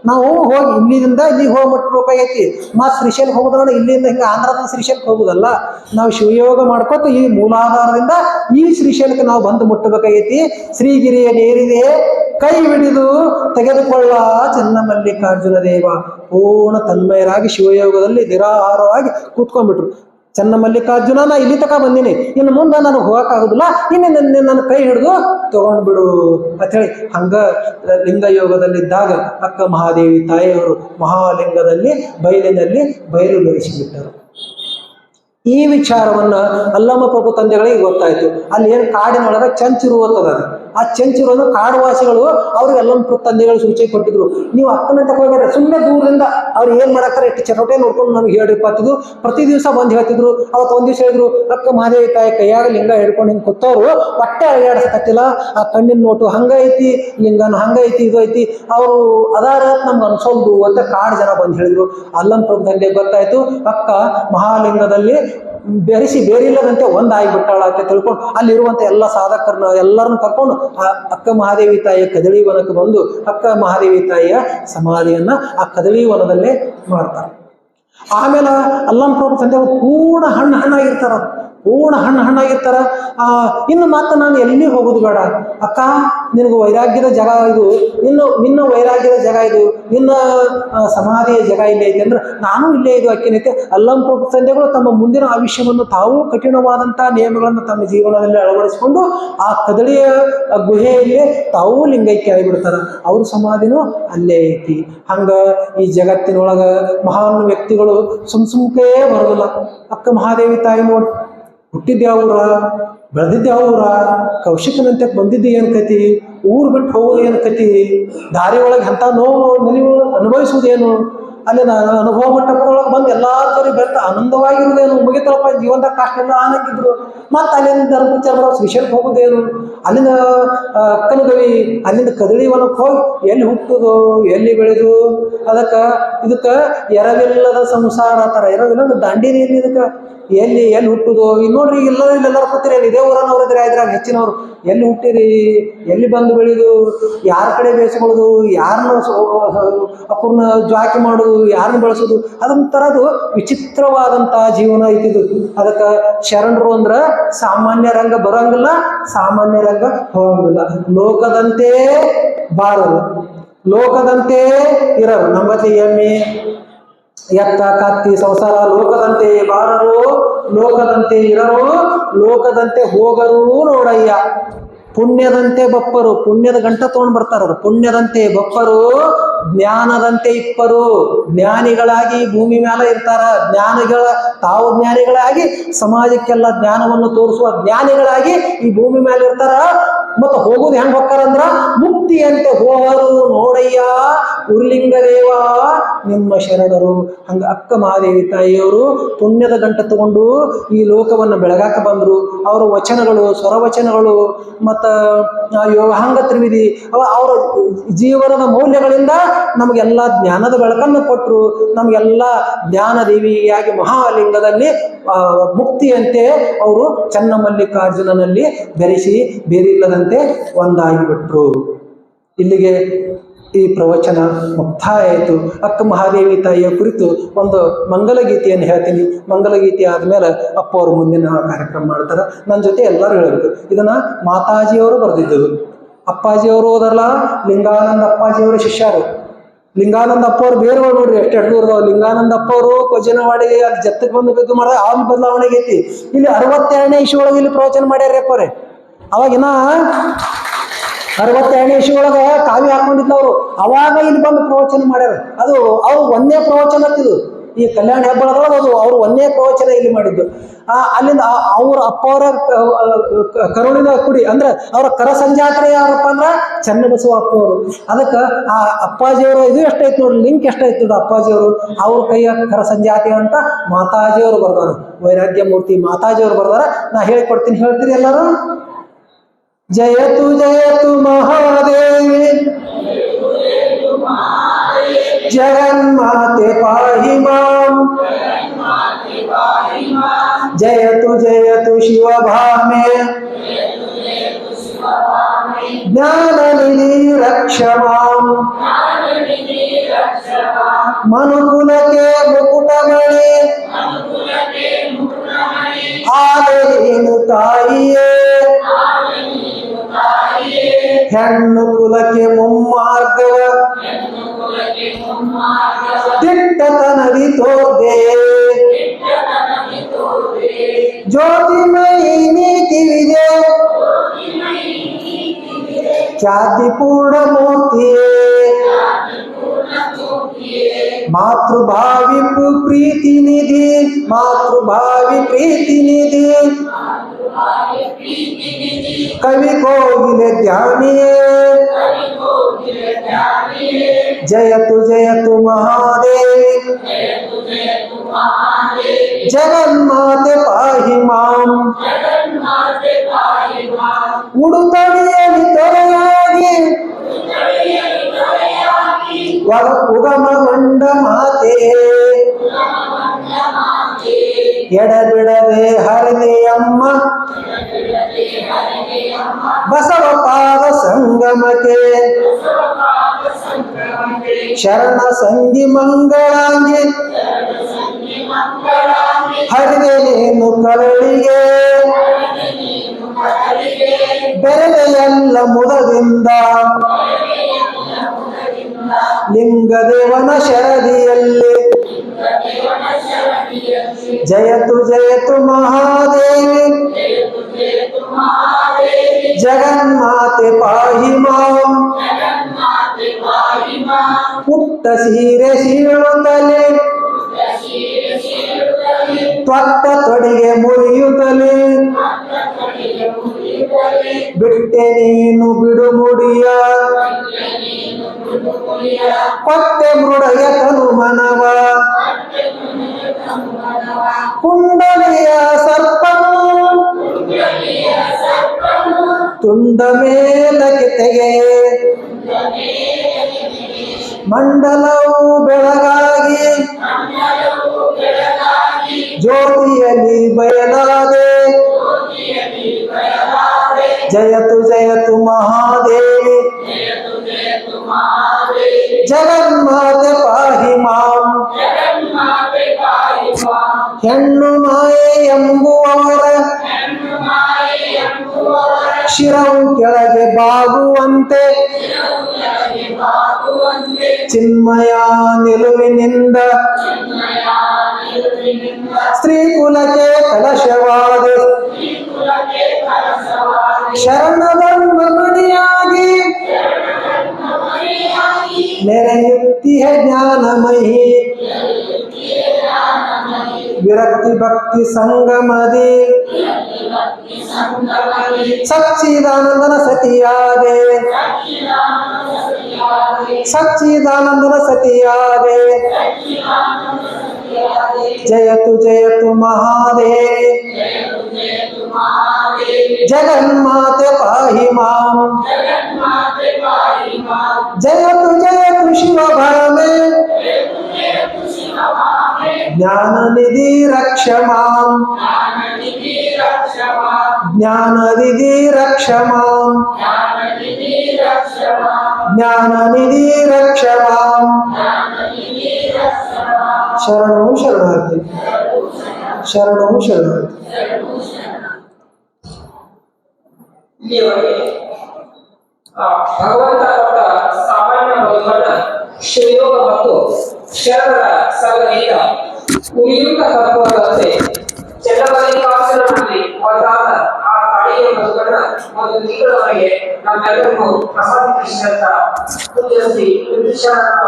ನಾವು ಹೋಗಿ ಇಲ್ಲಿಂದ ಇಲ್ಲಿಗೆ ಹೋಗಿ ಮುಟ್ಬೇಕಾಗೈತಿ. ಮತ್ ಶ್ರೀಶೈಲಕ್ಕೆ ಹೋಗೋದ್ರ ಇಲ್ಲಿಂದ ಹಿಂಗ ಆಂಧ್ರದ ಶ್ರೀಶೈಲಕ್ಕೆ ಹೋಗುದಲ್ಲ. ನಾವು ಶಿವಯೋಗ ಮಾಡ್ಕೊತ ಈ ಮೂಲಾಧಾರದಿಂದ ಈ ಶ್ರೀಶೈಲಕ್ಕೆ ನಾವು ಬಂದು ಮುಟ್ಟಬೇಕಾಗೈತಿ. ಶ್ರೀಗಿರಿಯನೇರಿದೆ ಕೈ ಹಿಡಿದು ತೆಗೆದುಕೊಳ್ಳ ಚನ್ನಮಲ್ಲಿಕಾರ್ಜುನ ದೇವ. ಪೂರ್ಣ ತನ್ಮಯರಾಗಿ ಶಿವಯೋಗದಲ್ಲಿ ನಿರಾಹಾರವಾಗಿ ಕೂತ್ಕೊಂಡ್ಬಿಟ್ರು. ಚನ್ನಮಲ್ಲಿಕಾರ್ಜುನ, ನಾ ಇಲ್ಲಿ ತಕ ಬಂದೀನಿ, ಇನ್ನು ಮುಂದೆ ನನಗೆ ಹೋಗಕ್ಕಾಗುದಿಲ್ಲ, ಇನ್ನು ನನ್ನ ಕೈ ಹಿಡಿದು ತಗೊಂಡ್ಬಿಡು ಅಂತೇಳಿ ಹಂಗ ಲಿಂಗ ಯೋಗದಲ್ಲಿದ್ದಾಗ ಅಕ್ಕ ಮಹಾದೇವಿ ತಾಯಿಯವರು ಮಹಾಲಿಂಗದಲ್ಲಿ ಬಯಲಿನಲ್ಲಿ ಬಯಲು ಬೆಳೆಸಿಬಿಟ್ಟರು. ಈ ವಿಚಾರವನ್ನ ಅಲ್ಲಮ್ಮ ಪ್ರಭು ತಂದೆಗಳಿಗೆ ಗೊತ್ತಾಯ್ತು. ಅಲ್ಲಿ ಏನು ಕಾಡಿನೊಳಗೆ ಚಂಚುರು ಅಂತದ. ಆ ಚಂಚುರನ್ನು ಕಾಡುವಾಸಿಗಳು ಅವ್ರಿಗೆ ಅಲ್ಲಮ್ಮ ತಂದೆಗಳು ಸೂಚನೆ ಕೊಟ್ಟಿದ್ರು, ನೀವು ಅಕ್ಕನಂಟಕ್ಕೆ ಹೋಗ್ಬೇಡ್ರಿ, ಸುಮ್ಮನೆ ದೂರದಿಂದ ಅವ್ರು ಏನ್ ಮಾಡಾಕ್ತಾರೆ ಎಷ್ಟು ಚಟೋಟೆ ನೋಡ್ಕೊಂಡು ನಮ್ಗೆ ಹೇಳ್ರಿಪ್ಪ ಅಂತಿದ್ರು. ಪ್ರತಿ ದಿವಸ ಬಂದು ಹೇಳ್ತಿದ್ರು. ಅವತ್ತು ಒಂದ್ ದಿವಸ ಹೇಳಿದ್ರು, ಅಕ್ಕ ಮಹಾದೇವಿ ತಾಯಿ ಕೈಯಾಗ ಲಿಂಗ ಹಿಡ್ಕೊಂಡು ಹಿಂಗೆ ಕೂತವ್ರು ಹೊಟ್ಟೆ ಅಳಿಯಾಡಿಸಕತ್ತಿಲ್ಲ, ಆ ಕಣ್ಣಿನ ನೋಟು ಹಂಗ ಐತಿ, ಲಿಂಗನ ಹಂಗ ಐತಿ, ಇದು ಐತಿ, ಅವರು ಅದಾರ ನಮ್ಗೆ ಅನ್ಸೋಲ್ದು ಅಂತ ಕಾಡು ಜನ ಬಂದು ಹೇಳಿದ್ರು. ಅಲ್ಲಮ್ಮ ಪ್ರಭು ತಂದೆ ಗೊತ್ತಾಯ್ತು, ಅಕ್ಕ ಮಹಾಲಿಂಗದಲ್ಲಿ ಬೆರೆಸಿ ಬೇರಿಲ್ಲದಂತೆ ಒಂದಾಗಿಬಿಟ್ಟಾಳ ಅಂತ ತಿಳ್ಕೊಂಡು ಅಲ್ಲಿರುವಂತ ಎಲ್ಲ ಸಾಧಕರನ್ನ ಎಲ್ಲರನ್ನ ಕರ್ಕೊಂಡು ಆ ಅಕ್ಕ ಮಹಾದೇವಿ ತಾಯಿಯ ಕದಳಿ ವನಕ್ಕೆ ಬಂದು ಅಕ್ಕ ಮಹಾದೇವಿ ತಾಯಿಯ ಸಮಾಧಿಯನ್ನ ಆ ಕದಳಿ ವನದಲ್ಲೇ ಮಾಡ್ತಾರೆ. ಆಮೇಲೆ ಅಲ್ಲಮ್ಮ ಪ್ರಭು ತಂದೆಗಳು ಪೂರ್ಣ ಹಣ್ಣಾಗಿರ್ತಾರ, ಪೂರ್ಣ ಹಣ್ಣಾಗಿರ್ತಾರ. ಇನ್ನು ಮಾತ್ರ ನಾನು ಎಲ್ಲಿ ಹೋಗೋದು ಬೇಡ ಅಕ್ಕ, ನಿನಗೆ ವೈರಾಗ್ಯದ ಜಾಗ ಇದು, ನಿನ್ನ ವೈರಾಗ್ಯದ ಜಾಗ ಇದು, ನಿನ್ನ ಸಮಾಧಿಯ ಜಾಗ ಇಲ್ಲೇ ಐತೆ ಅಂದ್ರೆ ನಾನು ಇಲ್ಲೇ ಇದು ಅಕ್ಕಿನೈತೆ. ಅಲ್ಲಮ್ಮ ಪ್ರಭು ತಂದೆಗಳು ತಮ್ಮ ಮುಂದಿನ ಆಯುಷ್ಯವನ್ನು ತಾವು ಕಠಿಣವಾದಂತಹ ನಿಯಮಗಳನ್ನು ತಮ್ಮ ಜೀವನದಲ್ಲಿ ಅಳವಡಿಸಿಕೊಂಡು ಆ ಕದಳಿಯ ಗುಹೆಯಲ್ಲೇ ತಾವು ಲಿಂಗೈಕ್ಯ ಆಗಿಬಿಡ್ತಾರ. ಅವ್ರ ಸಮಾಧಿನೂ ಅಲ್ಲೇ ಐತಿ. ಹಂಗ ಈ ಜಗತ್ತಿನೊಳಗ ಮಹಾನ್ ವ್ಯಕ್ತಿಗಳು ಸುಮ್ಕೆ ಬರೋದಿಲ್ಲ. ಅಕ್ಕ ಮಹಾದೇವಿ ತಾಯಿ ನೋಡಿ, ಹುಟ್ಟಿದ್ಯಾವ್ರ, ಬೆಳೆದಿದ್ಯಾವ್ರ, ಕೌಶಿಕನಂತೆ ಬಂದಿದ್ದು ಏನ್ ಕತಿ, ಊರು ಬಿಟ್ಟು ಹೋಗೋದು ಏನ್ ಕತಿ, ದಾರಿ ಒಳಗೆ ಎಂಥ ನೋವು ನಲಿವು ಅನುಭವಿಸುವುದೇನು, ಅಲ್ಲಿ ನಾನು ಅನುಭವ ಮಟ್ಟದೊಳಗೆ ಬಂದು ಎಲ್ಲಾರ ಜೊತೆ ಬೆರ್ತ ಆನಂದವಾಗಿರುವುದೇನು, ಮುಗಿತಳಪ್ಪ ಜೀವನದಾಗ ಕಷ್ಟ ಎಲ್ಲ ಆನಂದಿದ್ರು. ಮತ್ತು ಅಲ್ಲಿಂದ ಧರ್ಮಚಾರ ಮಾಡೋ ಶ್ರೀಶೈಲಕ್ಕೆ ಹೋಗೋದೇನು, ಅಲ್ಲಿಂದ ಅಕ್ಕನಗವಿ, ಅಲ್ಲಿಂದ ಕದಳಿವನಕ್ಕೆ ಹೋಗಿ ಎಲ್ಲಿ ಹುಟ್ಟುದು ಎಲ್ಲಿ ಬೆಳೆದು, ಇದಕ್ಕೆ ಎರವಿಲ್ಲದ ಸಂಸಾರ ಥರ, ಎರವಿಲ್ಲದ ದಾಂಡಿನಿ ಎಲ್ಲಿ, ಇದಕ್ಕೆ ಎಲ್ಲಿ ಹುಟ್ಟುದು. ಈಗ ನೋಡ್ರಿ ಇಲ್ಲೆಲ್ಲರೂ ಕೂತಿರಿ, ಇದೇ ಊರನ್ನವ್ರದ್ರೆ ಇದ್ರಾಗ ಹೆಚ್ಚಿನವ್ರು ಎಲ್ಲಿ ಹುಟ್ಟಿರಿ, ಎಲ್ಲಿ ಬಂದು ಬೆಳೆದು, ಯಾರ ಕಡೆ ಬೇಯಿಸ್ಕೊಳ್ಳೋದು, ಯಾರನ್ನ ಅಪ್ಪನ ಜ್ವಾಕಿ ಮಾಡೋದು, ಯಾರನ್ನ ಬೆಳೆಸೋದು, ಅದೊಂಥರದು ವಿಚಿತ್ರವಾದಂತಹ ಜೀವನ ಐತಿದು. ಅದಕ್ಕೆ ಶರಣರು ಅಂದ್ರ ಸಾಮಾನ್ಯ ರಂಗ ಬರೋಂಗಿಲ್ಲ, ಸಾಮಾನ್ಯ ರಂಗ ಹೋಗಂಗಿಲ್ಲ. ಲೋಕದಂತೆ ಬಾರರು, ಲೋಕದಂತೆ ಇರರು. ನಂಬತಿ ಎಮ್ಮೆ ಎತ್ತ ಕತ್ತಿ ಸಂಸಾರ ಲೋಕದಂತೆ ಬಾರರು, ಲೋಕದಂತೆ ಇರರು, ಲೋಕದಂತೆ ಹೋಗರು ನೋಡಯ್ಯ. ಪುಣ್ಯದಂತೆ ಬಪ್ಪರು, ಪುಣ್ಯದ ಗಂಟ ತಗೊಂಡು ಬರ್ತಾರ. ಪುಣ್ಯದಂತೆ ಬಪ್ಪರು, ಜ್ಞಾನದಂತೆ ಇಪ್ಪರು. ಜ್ಞಾನಿಗಳಾಗಿ ಭೂಮಿ ಮೇಲೆ ಇರ್ತಾರ. ತಾವು ಜ್ಞಾನಿಗಳಾಗಿ ಸಮಾಜಕ್ಕೆಲ್ಲ ಜ್ಞಾನವನ್ನು ತೋರಿಸುವ ಜ್ಞಾನಿಗಳಾಗಿ ಈ ಭೂಮಿ ಮೇಲೆ ಇರ್ತಾರ. ಮತ್ತು ಹೋಗುದು ಹೆಂಗ್ ಹೋಗ್ತಾರಂದ್ರ ಮುಕ್ತಿಯಂತೆ ಹೋಗರು ನೋಡಯ್ಯ ಉರ್ಲಿಂಗ ದೇವ ನಿಮ್ಮ ಶರಣರು. ಹಂಗ ಅಕ್ಕ ಮಹಾದೇವಿ ತಾಯಿಯವರು ಪುಣ್ಯದ ಗಂಟ ತಗೊಂಡು ಈ ಲೋಕವನ್ನು ಬೆಳಗಾಕ ಬಂದ್ರು. ಅವರ ವಚನಗಳು, ಸ್ವರವಚನಗಳು ಮತ್ತು ಯೋಗಾಂಗ ತ್ರಿವಿಧಿ, ಅವರ ಜೀವನದ ಮೌಲ್ಯಗಳಿಂದ ನಮಗೆಲ್ಲ ಜ್ಞಾನದ ಬೆಳಕನ್ನು ಕೊಟ್ಟರು. ನಮಗೆಲ್ಲ ಜ್ಞಾನ ದೇವಿಯಾಗಿ ಮಹಾಲಿಂಗದಲ್ಲಿ ಮುಕ್ತಿಯಂತೆ ಅವರು ಚನ್ನಮಲ್ಲಿಕಾರ್ಜುನನಲ್ಲಿ ಬೆರೆಸಿ ಬೇರಿಲ್ಲದಂತೆ ಒಂದಾಗಿಬಿಟ್ರು. ಇಲ್ಲಿಗೆ ಈ ಪ್ರವಚನ ಮುಕ್ತಾಯ ಆಯಿತು. ಅಕ್ಕ ಮಹಾದೇವಿ ತಾಯಿಯ ಕುರಿತು ಒಂದು ಮಂಗಲಗೀತೆಯನ್ನು ಹೇಳ್ತೀನಿ. ಮಂಗಲಗೀತೆ ಆದಮೇಲೆ ಅಪ್ಪ ಅವರು ಮುಂದಿನ ಕಾರ್ಯಕ್ರಮ ಮಾಡ್ತಾರೆ. ನನ್ನ ಜೊತೆ ಎಲ್ಲರೂ ಹೇಳಬೇಕು. ಇದನ್ನು ಮಾತಾಜಿಯವರು ಬರೆದಿದ್ದರು. ಅಪ್ಪಾಜಿಯವರು ಹೋದರಲ್ಲ, ಲಿಂಗಾನಂದ ಅಪ್ಪಾಜಿಯವರ ಶಿಷ್ಯರು. ಲಿಂಗಾನಂದ ಅಪ್ಪ ಅವ್ರು ಬೇರೆಗಳು ನೋಡ್ರಿ ಎಷ್ಟು ದೂರದವ. ಲಿಂಗಾನಂದ ಅಪ್ಪ ಅವರು ಕೊಜನವಾಡಿ ಅಲ್ಲಿ ಜತ್ತಕ್ಕೆ ಬಂದು ಬಿದ್ದು ಮಾಡಿದ್ರೆ ಆಲ್ ಬದಲಾವಣೆ ಆಗೈತಿ. ಇಲ್ಲಿ 62ನೇ ಇಸ್ವಿ ಒಳಗೆ ಇಲ್ಲಿ ಪ್ರವಚನ ಮಾಡ್ಯಾರ ಅಪ್ಪರೇ. ಅವಾಗಿನ 62ನೇ ಇಸ್ವಿ ಒಳಗ ಕಾವ್ಯ ಹಾಕೊಂಡಿದ್ದ ಅವರು. ಅವಾಗ ಇಲ್ಲಿ ಬಂದು ಪ್ರವಚನ ಮಾಡ್ಯಾರ. ಅದು ಅವ್ರು ಒಂದೇ ಪ್ರವಚನ ಹತ್ತಿದ್ದು ಈ ಕಲ್ಯಾಣ ಹೆಬ್ಬಾಳದೊಳಗೆ. ಅದು ಅವ್ರು ಒಂದೇ ಪ್ರವಚನ ಇಲ್ಲಿ ಮಾಡಿದ್ದು. ಅಲ್ಲಿಂದ ಅವ್ರ ಅಪ್ಪ ಅವರ ಕರುಳಿನ ಕುಡಿ ಅಂದ್ರೆ ಅವರ ಕರ ಸಂಜಾತ್ರೆ ಯಾರಪ್ಪ ಅಂದ್ರ ಚನ್ನಬಸವ ಅಪ್ಪ ಅವರು. ಅದಕ್ಕೆ ಆ ಅಪ್ಪಾಜಿಯವರು ಇದು ಎಷ್ಟೈತಿ ನೋಡ್ರಿ, ಲಿಂಕ್ ಎಷ್ಟೈತಿ ನೋಡ್ರಿ. ಅಪ್ಪಾಜಿಯವರು ಅವ್ರ ಕೈಯ ಕರ ಸಂಜಾತಿ ಅಂತ ಮಾತಾಜಿಯವರು ಬರ್ದಾರ. ವೈರಾಗ್ಯ ಮೂರ್ತಿ ಮಾತಾಜಿಯವರು ಬರ್ದಾರ. ನಾ ಹೇಳಿಕೊಡ್ತೀನಿ, ಹೇಳ್ತೀರಿ ಎಲ್ಲರೂ? ಜಯತು ಜಯತು ಮಹಾದೇವಿ ಜಗನ್ಮಾತೆ ಪಾಹಿ ಮಾಂ. ಜಯತು ಜಯತು ಶಿವಭಾಮೆ ಜ್ಞಾನನಿಧಿ ರಕ್ಷ ಮಾಂ. ಮನುಕುಲಕ್ಕೆ ಮುಕುಟಮಣಿ ಆದರೇನು ತಾಯಿಯೇ. ಹೆಣ್ಣು ಕುಲಕ್ಕೆ ಮುಮ್ಮಾರ್ಗವ ದಿಟ್ಟತನದಿ ತೋರ್ದೆ. ಜ್ಯೋತಿಮಯಿ ನೀತಿವಿದೆ ಖ್ಯಾತಿಪೂರ್ಣ ಮೂರ್ತಿಯೇ. ಮಾತೃಭಾವಿ ಪ್ರೀತಿ ನಿಧಿ, ಮಾತೃಭಾವಿ ಪ್ರೀತಿ ನಿಧಿ. ಕವಿ ಕೋಗಿಲೆ ಧ್ಯಾನಿಯೇ. ಜಯತು ಜಯತು ಮಹಾದೇವಿ ಜಗನ್ಮಾತೆ ಪಾಹಿ ಮಾಂ. ಉಡುತಡಿಯಲ್ಲಿ ತೊರೆಯಾಗಿ ಉಗಮಗೊಂಡ ಮಾತೆ. ಎಡಬಿಡದೆ ಹರಿದೆಯಮ್ಮ ಬಸವ ಪಾದ ಸಂಗಮಕ್ಕೆ. ಶರಣ ಸಂಗಿ ಮಂಗಳಾಂಗಿ ಹರಿದೆ ನೀನು ಕರುಳಿಗೆ. ಬೆರೆದೆಯಲ್ಲ ಮುದದಿಂದ ಲಿಂಗದೇವನ ಶರದಿಯಲ್ಲಿ. ಜಯತು ಜಯತು ಮಹಾದೇವಿ ಜಗನ್ಮಾತೆ ಪಾಹಿ ಮಾಂ. ಪುಟ್ಟ ಸೀರೆ ಸೀಳುತ್ತಲೇ ತ್ವತ್ತ ತೊಡೆಗೆ ಮುರಿಯುತ್ತಲೇ. ಬಿಟ್ಟೆ ನೀನು ಬಿಡು ಮುಡಿಯ ಕೊಟ್ಟೆ ಮೃಡಯ ತನು ಮನವ. ಕುಂಡಲಿಯ ಸರ್ಪನು ತುಂಡ ಮೇಲಕ್ಕೆ ತೆಗೆ. ಮಂಡಲವು ಬೆಳಗಾಗಿ ಜ್ಯೋತಿಯಲ್ಲಿ ಬಯಲಾದೆ. ಜಯತು ಜಯತು ಮಹಾದೇವಿ ಜಗನ್ಮಾತೆ ಪಾಹಿ ಮಾಂ. ಹೆಣ್ಣು ಮಾಯೆ ಎಂಬುವವರ ಶಿರವು ಕೆಳಗೆ ಬಾಗುವಂತೆ ಚಿನ್ಮಯ ನಿಲುವಿನಿಂದ ಸ್ತ್ರೀ ಕುಲಕ್ಕೆ ಕಲಶವಾದ ಶರಣಧರ್ಮ ಮಣಿಯಾಗಿ ನೆರೆಯುತ್ತಿಯ ಜ್ಞಾನಮಯಿ. ವಿರಕ್ತಿ ಭಕ್ತಿ ಸಂಗಮದಿ ಸಚ್ಚಿದಾನಂದನ ಸತಿಯಾದೆ. ಸಚ್ಚಿದಾನಂದನ ಸತಿಯಾದೆ. ಜಯತು ಜಯತು ಮಹಾದೇವಿ ಜಗನ್ಮಾತೆ ಪಾಹಿ ಮಾಂ. ಜಯತು ಜಯತು ಶಿವಭಾಮೆ ಜ್ಞಾನನಿಧಿ ರಕ್ಷ ಮಾಂ. ಜ್ಞಾನನಿಧಿ ರಕ್ಷ ಮಾಂ. ಜ್ಞಾನನಿಧಿ ರಕ್ಷ ಮಾಂ. ಶರಣು ಶರಣಾರ್ಥಿ ಶರಣು ಶರಣಾರ್ಥಿ. ಇಲ್ಲಿಯವರೆಗೆ ಭಗವಂತ ಕೊಟ್ಟ ಸಾಮಾನ್ಯ ಬದುಕನ್ನ ಶಿವಯೋಗ ಮತ್ತು ಶರಣರ ಸಂಗತಿಯಿಂದ ಉರಿಯುತ್ತ ತತ್ವದಂತೆ ಚಂದ್ರಬಲಿಕಾಸುರನಲ್ಲಿ ಒಂದಾದ ಆ ತಾಯಿಯ ಬದುಕನ್ನ ಒಂದು ತಿಂಗಳವರೆಗೆ ನಮ್ಮೆಲ್ಲರಿಗೂ ಪ್ರಸಾದ ಕೃಷ್ಣಂತ ಪೂಜೆ ಶ್ರೀ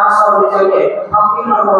ಆಶಾವಳಿ ಭಕ್ತಿ ಮಾಡುವ